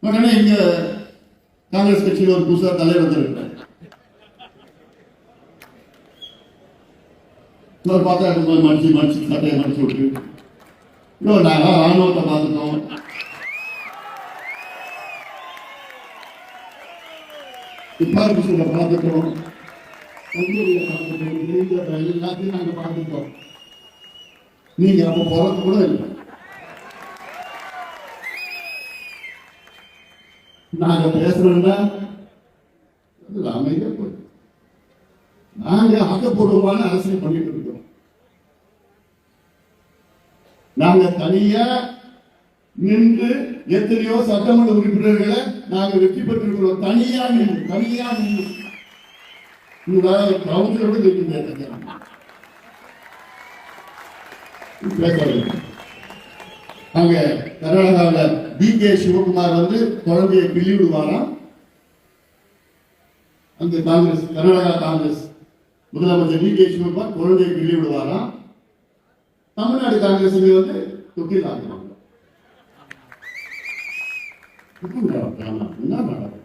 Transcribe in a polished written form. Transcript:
உடனே இங்க காங்கிரஸ் கட்சியில் ஒரு புதுசாக தலைவர் வந்திருக்கிறார். பார்த்தா மடிச்சு சட்டையை மடிச்சு விட்டு நாங்கள் ராணுவத்தை பார்த்துட்டோம், துப்பாக்கி சூட பார்த்துட்டோம், எல்லாத்தையும் நாங்கள் பார்த்துட்டோம். நீங்க அப்ப போறது கூட இல்லை. நாங்க பேசுறோம்னா அமைதியா போய் நாங்க ஆக்கப்பூர்வமான அரசியல் பண்ணிட்டு இருக்கோம். நாங்க தனியா நின்று எத்தனையோ சட்டமன்ற உறுப்பினர்களை நாங்க வெற்றி பெற்றிருக்கிறோம். தனியா நின்று கவுன்சிலோடு அங்க கர்நாடகாவில் டி.கே. சிவகுமார் வந்து குழந்தையை கிள்ளி விடுவாராம். அந்த காங்கிரஸ் கர்நாடகா காங்கிரஸ் முதலமைச்சர் டி.கே. சிவகுமார் குழந்தையை கிள்ளி விடுவாராம். தமிழ்நாடு காங்கிரஸ் வந்து தொட்டில் ஆகுவாங்க. என்ன நடக்கும்?